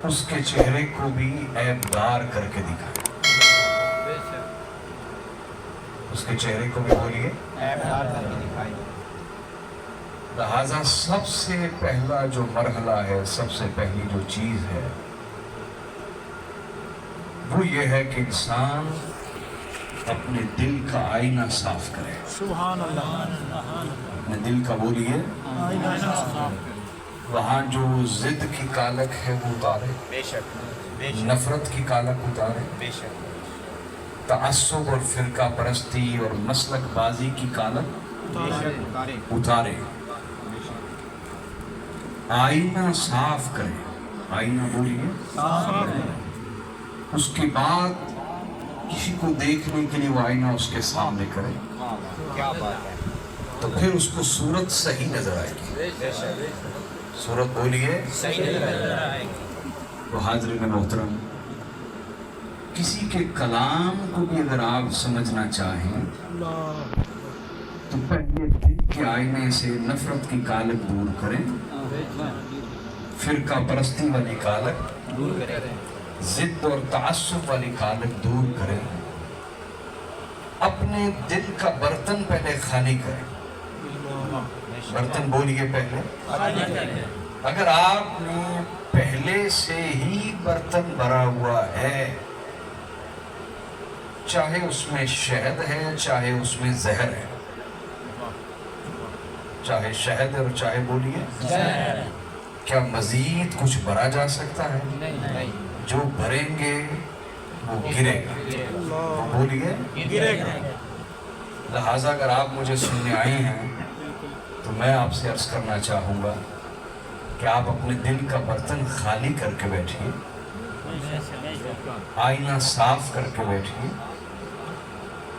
اس کے چہرے کو بھی عیبدار کر کے دکھائے. اس کے چہرے کو بھی بولیے عیبدار کر کے دکھائے. لہذا سب سے پہلا جو مرحلہ ہے، سب سے پہلی جو چیز ہے وہ یہ ہے کہ انسان اپنے دل کا آئینہ صاف کرے. سبحان اللہ. اپنے دل کا بولیے آئینہ صاف کرے. وہاں جو ضد کی کالک ہے وہ اتارے، بے شک نفرت کی کالک اتارے، بے شک تعصب اور فرقہ پرستی اور مسلک بازی کی کالک اتارے. آئینہ صاف کرے. آئینہ بولیے صاف کرے. اس کے بعد کسی کو دیکھنے کے لیے وہ آئینہ اس کے سامنے کرے کیا بات ہے. تو پھر اس کو صورت صحیح نظر آئے گی. بے شک صورت بولیے صحیح نظر آئے گی. تو حاضرین محترم، کسی کے کلام کو بھی اگر آپ سمجھنا چاہیں تو پہلے دل کے آئینے سے نفرت کی کالک دور کریں، فرقہ پرستی والی کالک دور کرے. ضد اور تعصب والی کالک دور کریں. اپنے دل کا برتن پہلے خالی کریں. برتن بولیے پہلے. اگر آپ نے پہلے سے ہی برتن بھرا ہوا ہے، چاہے اس میں شہد ہے چاہے اس میں زہر ہے، چاہے شہد اور چاہے بولیے کیا مزید کچھ بھرا جا سکتا ہے؟ نہیں. جو بھریں گے وہ گرے گا. وہ بولیے گرے گا. لہٰذا اگر آپ مجھے سننے آئے ہیں تو میں آپ سے عرض کرنا چاہوں گا کہ آپ اپنے دل کا برتن خالی کر کے بیٹھیے، آئینہ صاف کر کے بیٹھیے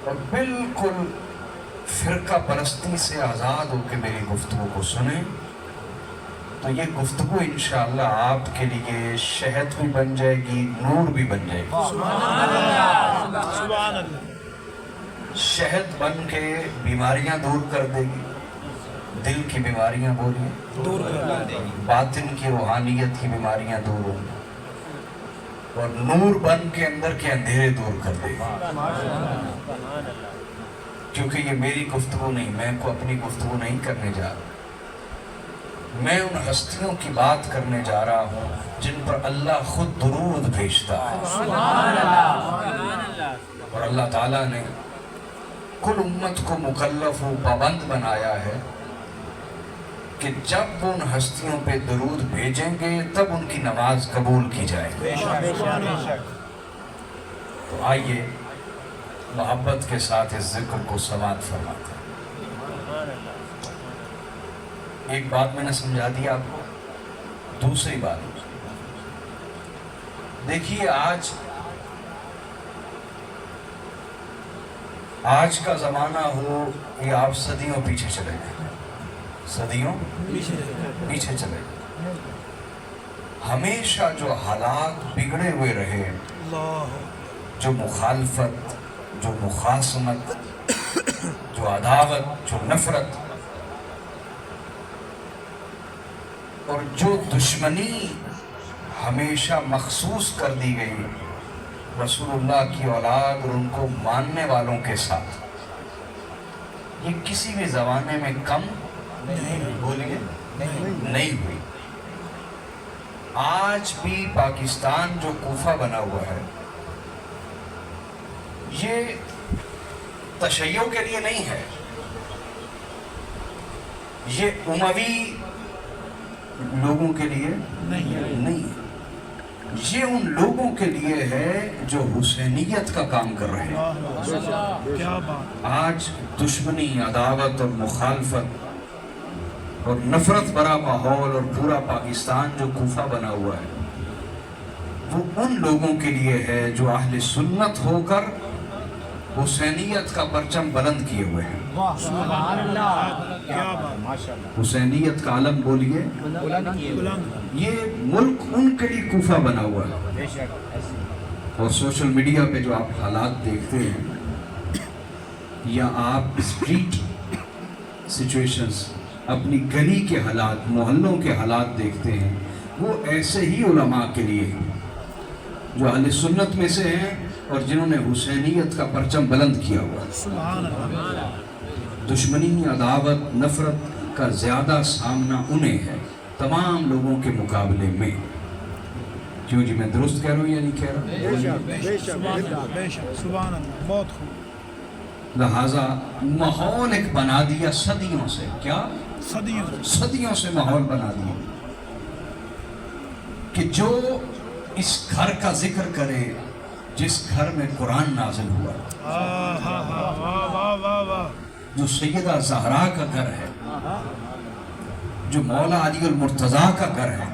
اور بالکل فرقہ پرستی سے آزاد ہو کے میری گفتگو کو سنیں. تو یہ گفتگو انشاءاللہ آپ کے لیے شہد بھی بن جائے گی، نور بھی بن جائے گی. سبحان اللہ. شہد بن کے بیماریاں دور کر دے گی، دل کی بیماریاں بولیے دور کر دے. باطن کی روحانیت کی بیماریاں دور ہوں گی، اور نور بن کے اندر کے اندھیرے دور کر دے گی. کیونکہ یہ میری گفتگو نہیں، میں کو اپنی گفتگو نہیں کرنے جا رہا، میں ان ہستیوں کی بات کرنے جا رہا ہوں جن پر اللہ خود درود بھیجتا ہے. اور اللہ تعالیٰ نے کل امت کو مکلف و پابند بنایا ہے کہ جب وہ ان ہستیوں پہ درود بھیجیں گے تب ان کی نماز قبول کی جائے گی. تو آئیے محبت کے ساتھ اس ذکر کو سماعت فرماتے ہیں. ایک بات میں نے سمجھا دی آپ کو. دوسری بات دیکھیے، آج کا زمانہ ہو یہ آپ صدیوں پیچھے چلے گئے، صدیوں پیچھے چلے گئے. ہمیشہ جو حالات بگڑے ہوئے رہے، جو مخالفت، جو مخاصمت، جو عداوت، جو نفرت اور جو دشمنی ہمیشہ مخصوص کر دی گئی رسول اللہ کی اولاد اور ان کو ماننے والوں کے ساتھ، یہ کسی بھی زمانے میں کم بولیے نہیں ہوئی. آج بھی پاکستان جو کوفہ بنا ہوا ہے یہ تشیع کے لیے نہیں ہے، یہ اموی لوگوں کے لیے نہیں ہے. یہ ان لوگوں کے لیے ہے جو حسینیت کا کام کر رہے ہیں. آج دشمنی، عداوت اور مخالفت اور نفرت بھرا ماحول اور پورا پاکستان جو کوفہ بنا ہوا ہے وہ ان لوگوں کے لیے ہے جو اہل سنت ہو کر حسینیت کا پرچم بلند کیے ہوئے ہیں. حسینیت کا علم بولیے. یہ ملک ان کے لیے کوفہ بنا ہوا ہے. اور سوشل میڈیا پہ جو آپ حالات دیکھتے ہیں یا آپ اسٹریٹ سچویشنز، اپنی گلی کے حالات، محلوں کے حالات دیکھتے ہیں وہ ایسے ہی علماء کے لیے ہیں جو اہل سنت میں سے ہیں اور جنہوں نے حسینیت کا پرچم بلند کیا ہوا ہے۔ سبحان اللہ دشمنی، عداوت، نفرت کا زیادہ سامنا انہیں ہے تمام لوگوں کے مقابلے میں۔ کیوں جی، میں درست کہہ رہا ہوں یا نہیں کہہ رہا؟ بے شک سبحان اللہ، بہت خوب، لہٰذا ماحول ایک بنا دیا صدیوں سے، کیا؟ صدیوں سے ماحول بنا دیا کہ جو اس گھر کا ذکر کرے جس گھر میں قرآن نازل ہوا، جو سیدہ زہرا کا گھر ہے، جو مولا علی المرتضیٰ کا گھر ہے،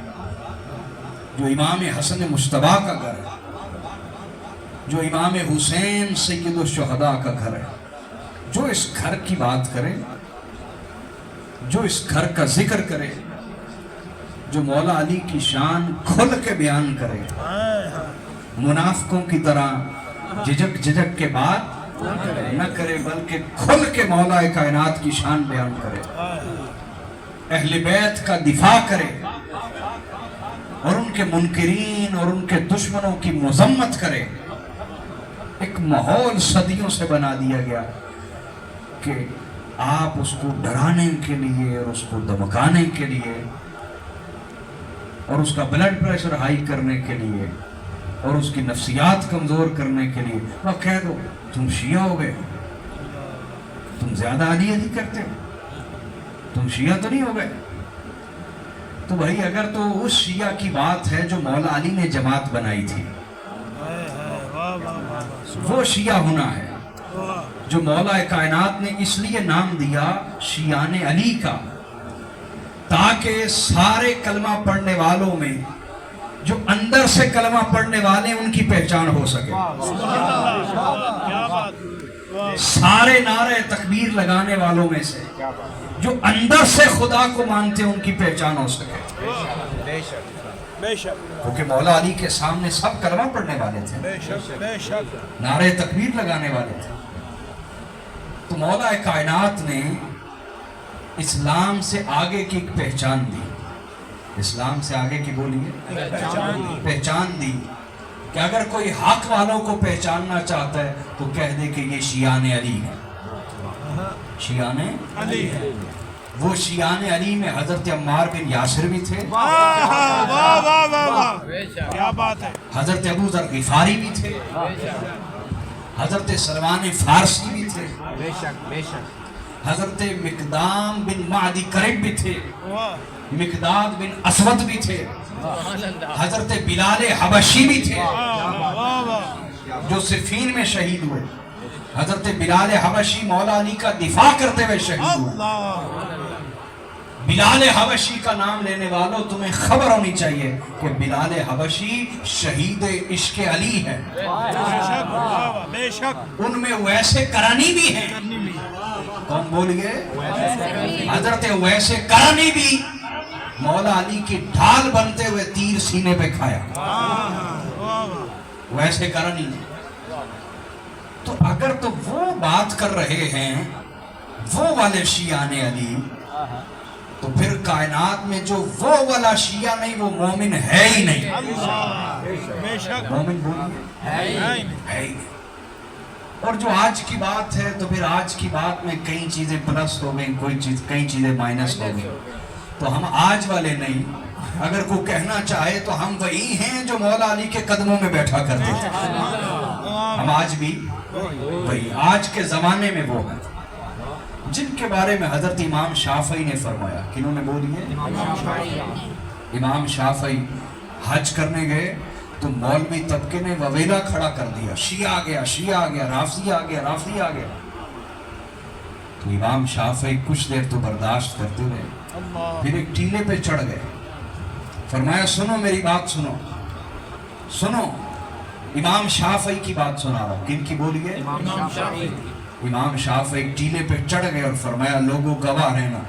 جو امام حسن مجتبیٰ کا گھر ہے، جو امام حسین سید الشہداء کا گھر ہے، جو اس گھر کی بات کرے، جو اس گھر کا ذکر کرے، جو مولا علی کی شان کھل کے بیان کرے، منافقوں کی طرح جھجک کے بات نہ کرے بلکہ کھل کے مولا کائنات کی شان بیان کرے، اہل بیت کا دفاع کرے اور ان کے منکرین اور ان کے دشمنوں کی مذمت کرے، ایک ماحول صدیوں سے بنا دیا گیا کہ آپ اس کو ڈرانے کے لیے اور اس کو دمکانے کے لیے اور اس کا بلڈ پریشر ہائی کرنے کے لیے اور اس کی نفسیات کمزور کرنے کے لیے وہ کہہ دو تم شیعہ ہو گئے، تم زیادہ علی کرتے ہو، تم شیعہ تو نہیں ہو گئے۔ تو بھائی اگر تو اس شیعہ کی بات ہے جو مولا علی نے جماعت بنائی تھی، وہ شیعہ ہونا ہے جو مولا کائنات نے اس لیے نام دیا شیعان علی کا تاکہ سارے کلمہ پڑھنے والوں میں جو اندر سے کلمہ پڑھنے والے ان کی پہچان ہو سکے، سارے نعرے تکبیر لگانے والوں میں سے جو اندر سے خدا کو مانتے ان کی پہچان ہو سکے، بے شک کیونکہ مولا علی کے سامنے سب کلمہ پڑھنے والے تھے، بے شک نعرے تکبیر لگانے والے تھے۔ تو مولا کائنات نے اسلام سے آگے کی ایک پہچان دی، اسلام سے آگے کی بولیے پہچان دی کہ اگر کوئی حق والوں کو پہچاننا چاہتا ہے تو کہہ دے کہ یہ شیعان علی ہے، شیعان علی ہے۔ وہ شیعان علی میں حضرت عمار بن یاسر بھی تھے، کیا بات ہے، حضرت ابو ذر غفاری بھی تھے، حضرت سلمان فارسی بھی تھے، بے شک حضرت مقدام بن معدی کرب بھی تھے، مقداد بن اسود بھی تھے، حضرت بلال حبشی بھی تھے جو صفین میں شہید ہوئے، حضرت بلال حبشی مولا علی کا دفاع کرتے ہوئے شہید ہوئے۔ بلال حبشی کا نام لینے والوں تمہیں خبر ہونی چاہیے کہ بلال حبشی شہید عشق علی ہے، بے شک ان میں ویسے کرانی بھی ہیں، کون بولیے؟ حضرت ویسے کرانی بھی مولا علی کی ڈھال بنتے ہوئے تیر سینے پہ کھایا، ویسے کرانی۔ تو اگر تو وہ بات کر رہے ہیں وہ والے شیعان علی، تو پھر کائنات میں جو وہ والا شیعہ نہیں وہ مومن ہے ہی نہیں، بے شک مومن بولیے ہے ہی نہیں۔ اور جو آج کی بات ہے تو پھر آج کی بات میں کئی چیزیں پلس ہو گئیں، کئی چیزیں مائنس ہو گئیں، تو ہم آج والے نہیں، اگر کوئی کہنا چاہے تو ہم وہی ہیں جو مولا علی کے قدموں میں بیٹھا کرتے تھے، ہم آج بھی وہی، آج کے زمانے میں وہ ہیں جن کے بارے میں حضرت امام شافعی نے فرمایا۔ کنہوں نے بولیے؟ امام شافعی حج کرنے گئے تو مولوی طبقے نے وویلا کھڑا کر دیا، شیعہ آ گیا، شیعہ آ گیا، رافضی آ گیا، رافضی آ گیا۔ تو امام شافعی کچھ دیر تو برداشت کرتے رہے، پھر ایک ٹیلے پہ چڑھ گئے، فرمایا سنو میری بات سنو، سنو امام شافعی کی بات سنا رہا ہوں۔ کن کی بولیے؟ امام شافعی ایک ٹیلے پہ چڑھ گئے اور فرمایا لوگوں گواہ رہنا،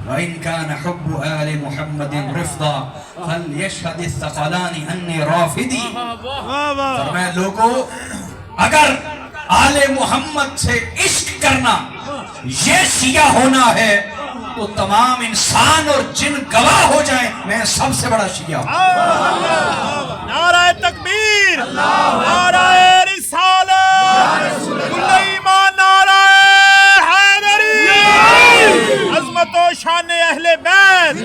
وَإِن كَانَ حُبُّ آلِ مُحَمَّدٍ رِفْضًا فَلْيَشْهَدِ الثَّقَلَانِ أَنِّي رَافِضِي۔ فرمایا لوگوں اگر آل محمد سے عشق کرنا یہ شیعہ ہونا ہے تو تمام انسان اور جن گواہ ہو جائیں میں سب سے بڑا شیعہ ہوں۔ نعرہ تکبیر، نعرہ رسالت، کل ایمان، نعرہ حیدری، عظمت و شان اہل بیت،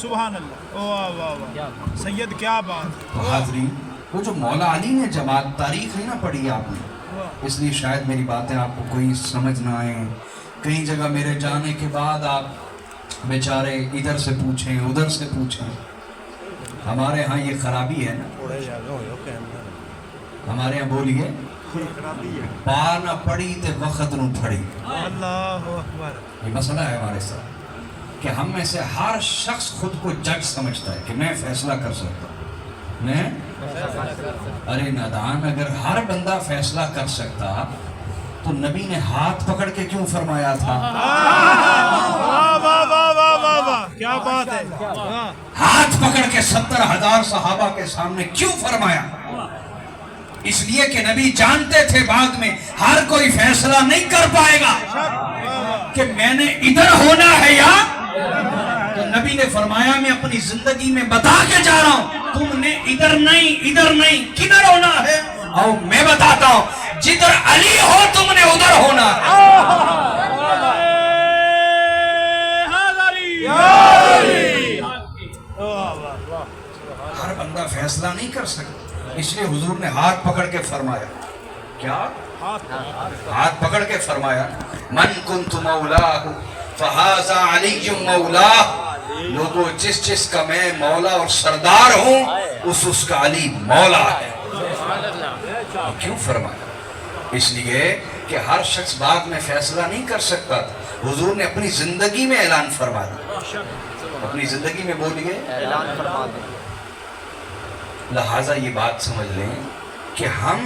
سبحان اللہ، واہ واہ واہ، سید کیا بات۔ تو حاضرین، وہ جو مولا علی نے جماعت تاریخ نہیں نہ پڑھی آپ نے، اس لیے شاید میری باتیں آپ کو کوئی سمجھ نہ آئیں، کئی جگہ میرے جانے کے بعد آپ بیچارے ادھر سے پوچھیں ادھر سے پوچھیں۔ ہمارے ہاں یہ خرابی ہے نا، ہمارے ہاں بولیے پا نہ پڑی تے وقت نو پڑی، اللہ اکبر۔ یہ مسئلہ ہے ہمارے ساتھ کہ ہم میں سے ہر شخص خود کو جج سمجھتا ہے کہ میں فیصلہ کر سکتا ہوں، میں ارے نادان، اگر ہر بندہ فیصلہ کر سکتا تو نبی نے ہاتھ پکڑ کے کیوں فرمایا تھا؟ واہ واہ واہ واہ واہ واہ، کیا بات ہے۔ ہاتھ پکڑ کے 70,000 صحابہ کے سامنے کیوں فرمایا؟ اس لیے کہ نبی جانتے تھے بعد میں ہر کوئی فیصلہ نہیں کر پائے گا کہ میں نے ادھر ہونا ہے یا، تو نبی نے فرمایا میں اپنی زندگی میں بتا کے جا رہا ہوں تم نے ادھر نہیں کدھر ہونا ہے، اور میں بتاتا ہوں جدھر علی ہو تم نے ادھر ہونا ہے۔ ہر بندہ فیصلہ نہیں کر سکتا، اس لیے حضور نے ہاتھ پکڑ کے فرمایا، کیا ہاتھ پکڑ کے فرمایا، من کنت مولاہ فہذا علی مولاہ، لوگوں جس کا میں مولا اور سردار ہوں اس کا علی مولا ہے۔ کیوں فرمایا؟ اس لیے کہ ہر شخص بعد میں فیصلہ نہیں کر سکتا تھا، حضور نے اپنی زندگی میں اعلان فرمایا، اپنی زندگی میں بولیے اعلان فرما دیں۔ لہٰذا یہ بات سمجھ لیں کہ ہم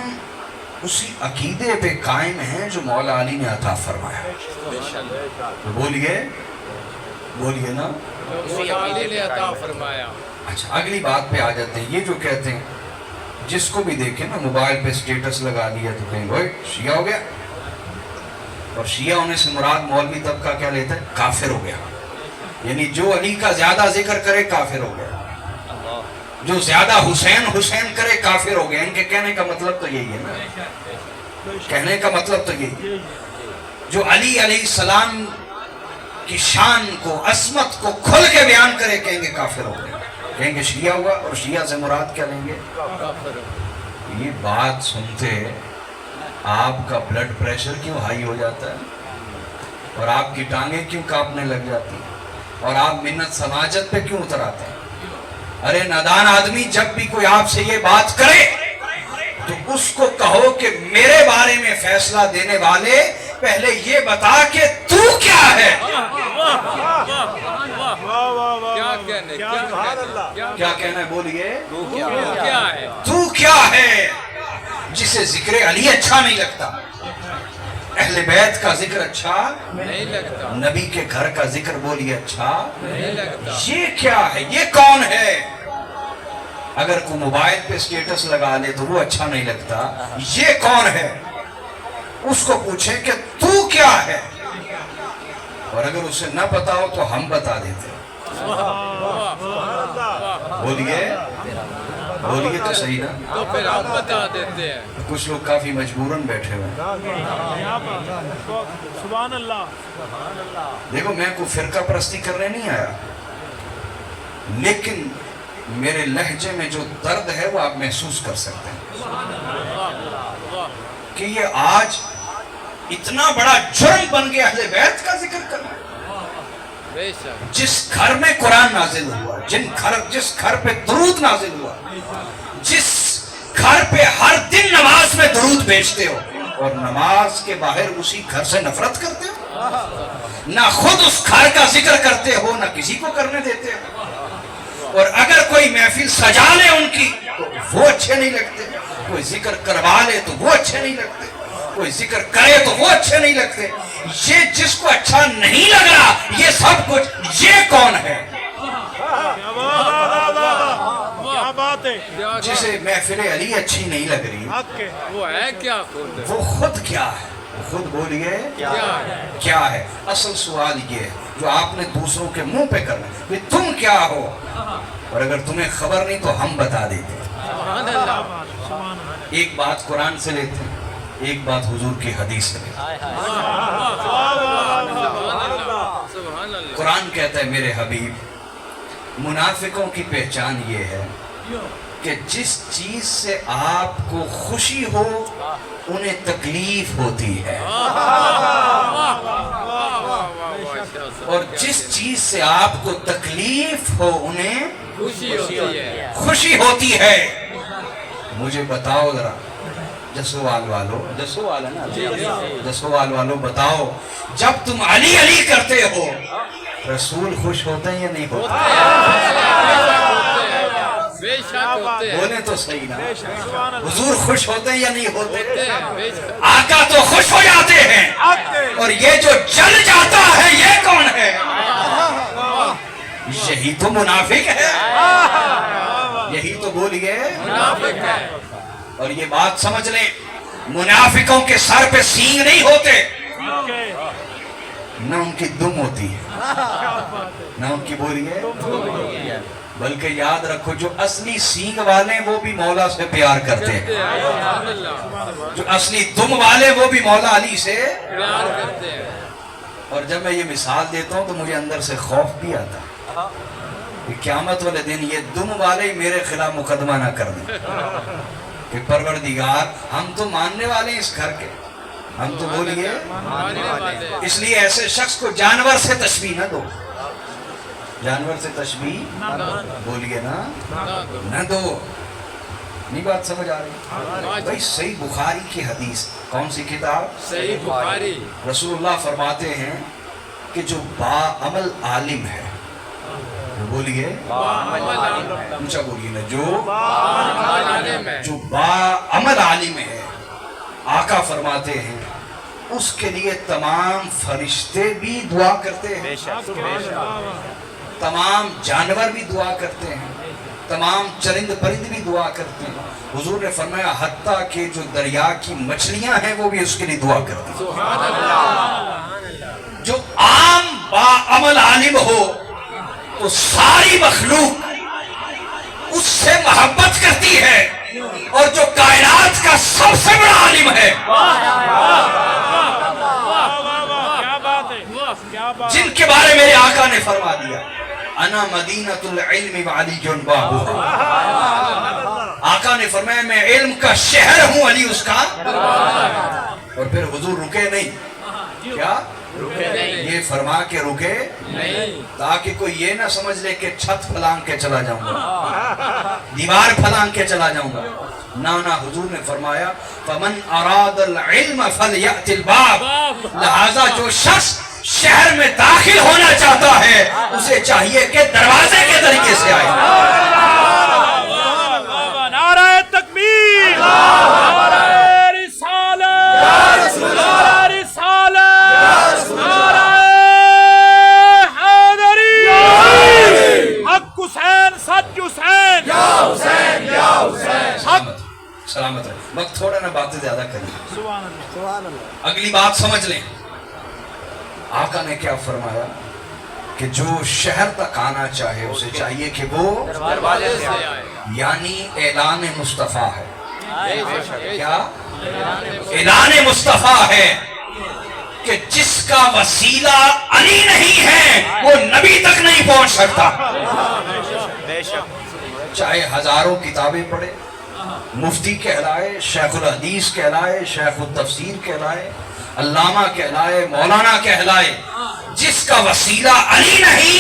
اسی عقیدے پہ قائم ہیں جو مولا علی نے عطا فرمایا، بولیے نا، اسی عقیدے نے عطا فرمایا۔ اچھا اگلی بات پہ آ جاتے ہیں، یہ جو کہتے ہیں جس کو بھی دیکھیں نا موبائل پہ سٹیٹس لگا دیا تو کہیں بھائی شیعہ ہو گیا، اور شیعہ ہونے سے مراد مولوی طبقہ کیا لیتا ہے؟ کافر ہو گیا، یعنی جو علی کا زیادہ ذکر کرے کافر ہو گیا، جو زیادہ حسین کرے کافر ہو گیا۔ ان کے کہنے کا مطلب تو یہی ہے نا، کہنے کا مطلب تو یہی، جو علی علیہ السلام کی شان کو عظمت کو کھل کے بیان کرے کہیں گے کافر ہو گیا، کہیں گے شیعہ ہوا، اور شیعہ سے مراد کیا لیں گے؟ یہ بات سنتے آپ کا بلڈ پریشر کیوں ہائی ہو جاتا ہے، اور آپ کی ٹانگیں کیوں کانپنے لگ جاتی ہیں، اور آپ منت سماجت پہ کیوں اتر آتے ہیں؟ ارے نادان آدمی، جب بھی کوئی آپ سے یہ بات کرے تو اس کو کہو کہ میرے بارے میں فیصلہ دینے والے پہلے یہ بتا کہ تو کیا ہے، کیا کہنا ہے، بولیے تو کیا ہے۔ جسے ذکر علی اچھا نہیں لگتا، اہل بیت کا ذکر اچھا نہیں لگتا، نبی کے گھر کا ذکر بولیے اچھا نہیں لگتا، یہ کیا ہے، یہ کون ہے؟ اگر کوئی موبائل پہ سٹیٹس لگا لے تو وہ اچھا نہیں لگتا، یہ کون ہے؟ اس کو پوچھیں کہ تو کیا ہے، اور اگر اسے نہ پتا ہو تو ہم بتا دیتے ہیں۔ بولیے تو صحیح نا، تو پھر ہم بتا دیتے ہیں۔ کچھ لوگ کافی مجبوراً بیٹھے ہوئے۔ سبحان اللہ۔ دیکھو میں کوئی فرقہ پرستی کرنے نہیں آیا، لیکن میرے لہجے میں جو درد ہے وہ آپ محسوس کر سکتے ہیں کہ یہ آج اتنا بڑا جرم بن گیا اہل بیت کا ذکر کرنا۔ جس گھر میں قرآن نازل ہوا، جس گھر پہ درود نازل ہوا، جس گھر پہ ہر دن نماز میں درود بھیجتے ہو، اور نماز کے باہر اسی گھر سے نفرت کرتے ہو، نہ خود اس گھر کا ذکر کرتے ہو نہ کسی کو کرنے دیتے ہو، اور اگر کوئی محفل سجا لے ان کی تو وہ اچھے نہیں لگتے، کوئی ذکر کروا لے تو وہ اچھے نہیں لگتے، کوئی ذکر کرے تو وہ اچھے نہیں لگتے۔ یہ جس کو اچھا نہیں لگ رہا یہ سب کچھ، یہ کون ہے؟ کیا بات ہے، جسے محفل علی اچھی نہیں لگ رہی وہ ہے کیا خود؟ وہ خود کیا ہے؟ خود بولیے کیا ہے؟ کیا ہے؟ اصل سوال یہ ہے جو آپ نے دوسروں کے منہ پہ کرنا ہے کہ تم کیا ہو، اور اگر تمہیں خبر نہیں تو ہم بتا دیتے ہیں۔ سبحان اللہ، ایک بات قرآن سے لیتے ہیں، ایک بات حضور کی حدیث سے لیتے ہیں۔ سبحان اللہ۔ قرآن کہتا ہے میرے حبیب منافقوں کی پہچان یہ ہے کہ جس چیز سے آپ کو خوشی ہو انہیں تکلیف ہوتی ہے، اور جس چیز سے آپ کو تکلیف ہو انہیں خوشی ہوتی ہے۔ خوشی ہوتی ہے۔ مجھے بتاؤ ذرا جسوال والو، جسوال ہے نا، جسوال والو بتاؤ، جب تم علی علی کرتے ہو رسول خوش ہوتے ہیں یا نہیں ہوتے؟ بے شک ہوتے ہیں، بولیں تو صحیح نا، حضور خوش ہوتے ہیں یا نہیں ہوتے؟ بے شک۔ آقا تو خوش ہو جاتے ہیں، اور یہ جو جل جاتا ہے یہ کون ہے؟ یہی تو منافق ہے، یہی تو بولیے منافق ہے۔ اور یہ بات سمجھ لیں منافقوں کے سر پہ سینگ نہیں ہوتے، نہ ان کی دم ہوتی ہے، نہ ان کی بولیے، بلکہ یاد رکھو جو اصلی سینگ والے وہ بھی مولا سے پیار کرتے ہیں، سبحان اللہ، جو اصلی دم والے وہ بھی مولا علی سے۔ پیار کرتے ہیں۔ اور جب میں یہ مثال دیتا ہوں تو مجھے اندر سے خوف بھی آتا ہے کہ قیامت والے دن یہ دم والے ہی میرے خلاف مقدمہ نہ کر دیں کہ پروردگار ہم تو ماننے والے ہیں اس گھر کے، ہم تو بولیے، ماننے والے۔ اس لیے ایسے شخص کو جانور سے تشبیہ نہ دو، جانور سے تشبیہ بولیے نا، نہ دو۔ نہیں بات سمجھ آ رہی؟ بھائی صحیح بخاری کی حدیث، کون سی کتاب؟ صحیح بخاری۔ رسول اللہ فرماتے ہیں کہ جو باعمل عالم ہے، بولیے اونچا بولیے نا، جو باعمل عالم ہے، آقا فرماتے ہیں اس کے لیے تمام فرشتے بھی دعا کرتے ہیں، تمام جانور بھی دعا کرتے ہیں، تمام چرند پرند بھی دعا کرتے ہیں۔ حضور نے فرمایا حتیٰ کہ جو دریا کی مچھلیاں ہیں وہ بھی اس کے لیے دعا کرتی ہیں۔ سبحان اللہ۔ جو عام باعمل عالم ہو تو ساری مخلوق اس سے محبت کرتی ہے، اور جو کائنات کا سب سے بڑا عالم ہے، جن کے بارے میرے آقا نے فرما دیا انا مدینۃ العلم وعلی بابها، آقا نے فرمایا میں علم کا شہر ہوں، علی اس کا۔ اور پھر حضور رکے نہیں، کیا یہ فرما کے رکے نہیں، تاکہ کوئی یہ نہ سمجھ لے کہ چھت پھلانگ کے چلا جاؤں گا، دیوار پھلانگ کے چلا جاؤں گا، نہ حضور نے فرمایا فمن اراد العلم فلیأت الباب، لہذا جو شخص شہر میں داخل ہونا چاہتا ہے اسے چاہیے کہ دروازے کے طریقے سے آئے۔ نعرہ تکبیر، نعرہ رسالت، نعرہ رسالت، نعرہ حیدری، حق حسین، سچ حسین، یا حسین، یا حسین، حق۔ سلامت رہے، وقت تھوڑا نہ باتیں زیادہ کریں، سبحان اللہ، سبحان اللہ۔ اگلی بات سمجھ لیں، آقا نے کیا فرمایا کہ جو شہر تک آنا چاہے اسے چاہیے کہ وہ دروازے سے آئے۔ یعنی اعلان مصطفیٰ ہے، کیا اعلان اعلان مصطفیٰ ہے کہ جس کا وسیلہ علی نہیں ہے وہ نبی تک نہیں پہنچ سکتا، چاہے ہزاروں کتابیں پڑھے، مفتی کہلائے، شیخ الحدیث کہلائے، شیخ التفسیر کہلائے، علامہ کہلائے، مولانا کہلائے، جس کا وسیلہ علی نہیں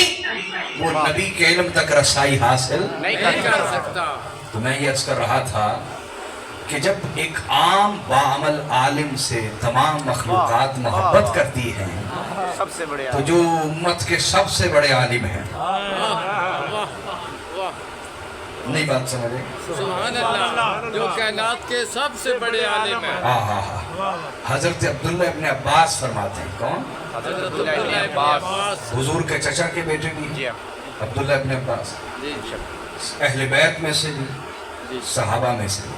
وہ نبی کے علم تک رسائی حاصل نہیں کر سکتا۔ تو میں یہ عرض کر رہا تھا کہ جب ایک عام باعمل عالم سے تمام مخلوقات محبت کرتی ہیں تو جو امت کے سب سے بڑے عالم ہیں، نہیں بات سمجھے؟ سبحان اللہ، جو کائنات کے سب سے بڑے عالم ہیں۔ ہاں ہاں ہاں، حضرت عبداللہ ابن عباس فرماتے ہیں، کون؟ حضرت عبداللہ ابن عباس، حضور کے چچا کے بیٹے بھی عبداللہ ابن عباس، جی، اہل بیت میں سے بھی، صحابہ میں سے بھی۔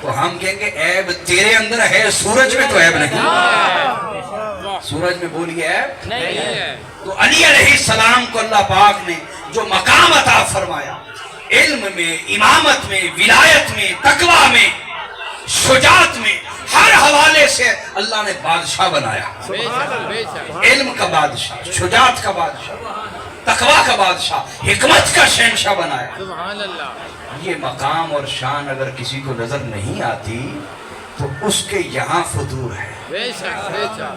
تو ہم کہیں گے عیب تیرے اندر ہے، سورج میں تو عیب نہیں، سورج میں بولیے عیب نہیں ہے. تو علی علیہ السلام کو اللہ پاک نے جو مقام عطا فرمایا، علم میں، امامت میں، ولایت میں، تقوی میں، شجاعت میں، ہر حوالے سے اللہ نے بادشاہ بنایا. بے شک بے شک. علم کا بادشاہ، شجاعت کا بادشاہ، تقوی کا بادشاہ، حکمت کا شہنشاہ بنایا. سبحان اللہ. یہ مقام اور شان اگر کسی کو نظر نہیں آتی تو اس کے یہاں فطور ہے، بے شک بے شک.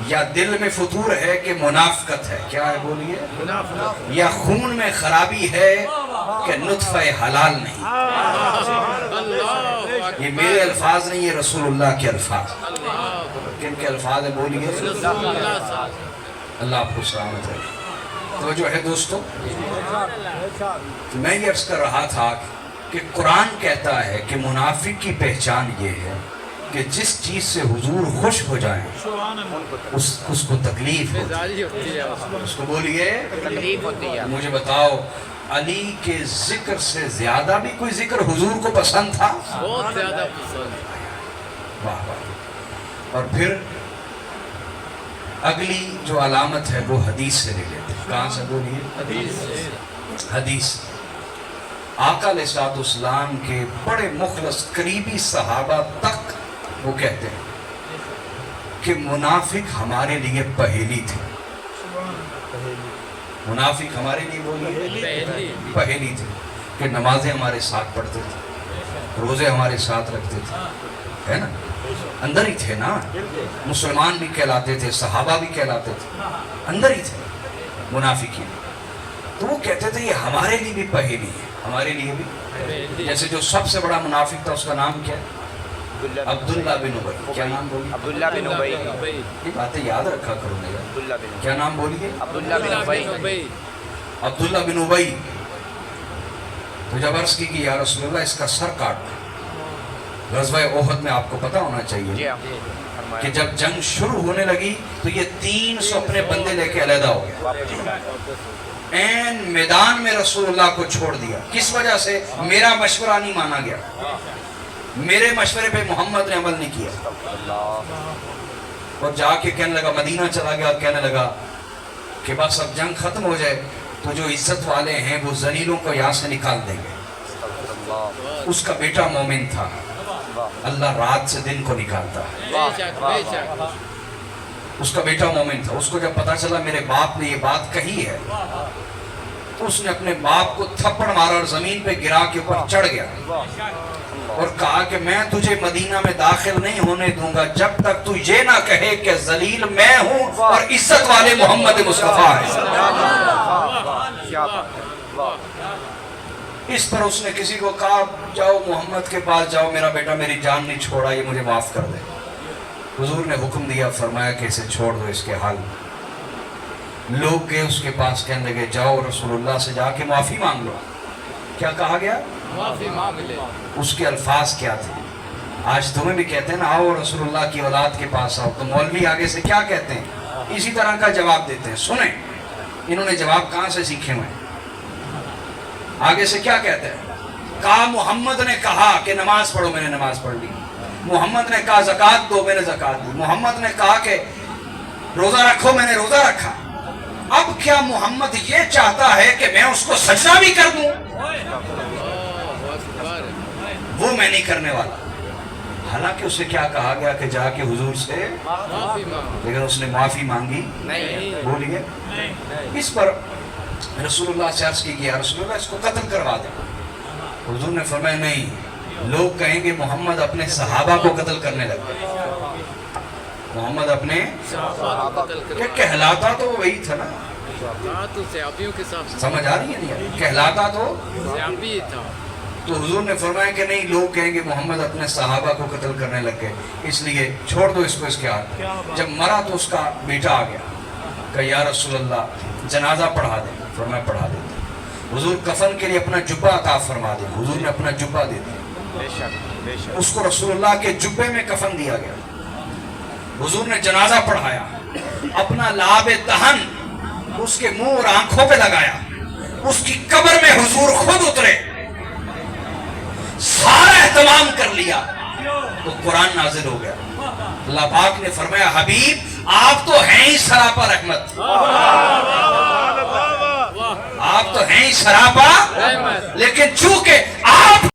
یا دل میں فطور ہے کہ منافقت ہے، کیا ہے بولیے، منافق. یا خون میں خرابی ہے کہ نطفہ حلال نہیں. اللہ یہ میرے الفاظ نہیں، یہ رسول اللہ کے الفاظ. اللہ. کن کے الفاظ ہیں بولیے؟ رسول اللہ صاحب. اللہ آپ کو سلامت رکھے. تو جو ہے دوستو، میں یہ عرض کر رہا تھا کہ قرآن کہتا ہے کہ منافق کی پہچان یہ ہے کہ جس چیز سے حضور خوش ہو جائیں اس کو تکلیف ہوتی بیزاری ہوتی ہے. ہے. اس کو بولیے تکلیف ہوتی ہے. مجھے بتاؤ، علی کے ذکر سے زیادہ بھی کوئی ذکر حضور کو پسند تھا؟ بہت زیادہ پسند. واہ واہ. اور پھر اگلی جو علامت ہے وہ حدیث سے لے لیتے ہیں. کہاں سے بولیے؟ حدیث سے. حدیث. آقا علیہ الصلوۃ والسلام کے بڑے مخلص قریبی صحابہ تک وہ کہتے ہیں کہ منافق ہمارے لیے پہیلی تھے. منافق ہمارے لیے پہلی. پہیلی تھے کہ نمازیں ہمارے ساتھ پڑھتے تھے، روزے ہمارے ساتھ رکھتے تھے، ہے نا، اندر ہی تھے نا. مسلمان بھی کہلاتے تھے، صحابہ بھی کہلاتے تھے، اندر ہی تھے منافقین. تو وہ کہتے تھے یہ ہمارے لیے بھی پہیلی ہے، ہمارے لیے بھی. پہلی. جیسے جو سب سے بڑا منافق تھا اس کا نام کیا ہے؟ عبداللہ بن ابی. کیا نام بولیے؟ عبداللہ بن ابی. یہ باتیں یاد رکھا کرو میرا. عبداللہ بن کیا نام بولیے؟ عبداللہ بن ابی. ابی. عبداللہ بن ابی. تو جب عرض کی کہ یا رسول اللہ اس کا سر کاٹ دو. غزوہ احد میں آپ کو پتہ ہونا جی چاہیے ہاں کہ فرمایا. جب جنگ شروع ہونے لگی تو یہ 300 اپنے بندے لے کے علیحدہ ہو گئے. این میدان میں رسول اللہ کو چھوڑ دیا. کس وجہ سے؟ میرا مشورہ نہیں مانا گیا، میرے مشورے پہ محمد نے عمل نہیں کیا. اور جا کے کہنے لگا، مدینہ چلا گیا، کہنے لگا کہ بس اب جنگ ختم ہو جائے تو جو عزت والے ہیں وہ ذلیلوں کو یہاں سے نکال دیں گے. اس کا بیٹا مومن تھا، اللہ رات سے دن کو نکالتا ہے. بے شک بے شک. اس کا بیٹا مومن تھا. اس کو جب پتا چلا میرے باپ نے یہ بات کہی ہے تو اس نے اپنے باپ کو تھپڑ مارا اور زمین پہ گرا کے اوپر چڑھ گیا اور کہا کہ میں تجھے مدینہ میں داخل نہیں ہونے دوں گا جب تک تو یہ نہ کہے کہ ذلیل میں ہوں اور عزت والے محمد مصطفیٰ ہیں. کیا بات ہے. اس پر اس نے کسی کو کہا جاؤ محمد کے پاس جاؤ، میرا بیٹا میری جان نہیں چھوڑا، یہ مجھے معاف کر دے. حضور نے حکم دیا، فرمایا کہ اسے چھوڑ دو اس کے حال. لوگ گئے اس کے پاس، کہنے لگے جاؤ رسول اللہ سے جا کے معافی مانگ لو. کیا کہا گیا؟ معافی مانگ لے. اس کے الفاظ کیا تھے؟ آج تمہیں بھی کہتے ہیں نا آؤ رسول اللہ کی اولاد کے پاس آؤ، تو مولوی آگے سے کیا کہتے ہیں؟ اسی طرح کا جواب دیتے ہیں. سنیں انہوں نے جواب کہاں سے سیکھے ہوئے ہیں. آگے سے کیا کہتے ہیں؟ کہا محمد نے کہا کہ نماز پڑھو، میں نے نماز پڑھ لی. محمد نے کہا زکوٰۃ دو، میں نے زکوٰۃ دی. محمد نے کہا کہ روزہ رکھو، میں نے روزہ رکھا. اب کیا محمد یہ چاہتا ہے کہ میں اس کو سجدہ بھی کر دوں؟ وہ میں نہیں کرنے والا. حالانکہ اسے کیا کہا گیا کہ جا کے حضور سے معافی مانگ. لیکن اس نے معافی مانگی نہیں. بولیے. اس پر رسول اللہ سے عرض کی کہ یا رسول اللہ اس کو قتل کروا دیں. حضور نے فرمایا نہیں، لوگ کہیں گے محمد اپنے صحابہ کو قتل کرنے لگے. محمد اپنے کہ کہلاتا تو وہی تھا نا. تو صحابیوں کے ساتھ سمجھ آ رہی ہے نہیں؟ کہلاتا تو صحابی تھا. تو حضور نے فرمایا کہ نہیں، لوگ کہیں گے محمد اپنے صحابہ کو قتل کرنے لگ گئے، اس لیے چھوڑ دو اس کو اس کے ہاتھ. جب مرا تو اس کا بیٹا آ گیا کہ یا رسول اللہ جنازہ پڑھا دیں. فرمایا پڑھا دیتے. حضور کفن کے لیے اپنا جبہ عطا فرما دیں. حضور نے اپنا جبہ دے دیا. بے شک بے شک. اس کو رسول اللہ کے جبے میں کفن دیا گیا. حضور نے جنازہ پڑھایا، اپنا لعاب دہن اس کے منہ اور آنکھوں پہ لگایا. اس کی قبر میں حضور خود اترے. سارا تمام کر لیا تو قرآن نازل ہو گیا. اللہ پاک نے فرمایا حبیب آپ تو ہیں ہی سراپا رحمت, آپ تو ہیں ہی سراپا, لیکن چونکہ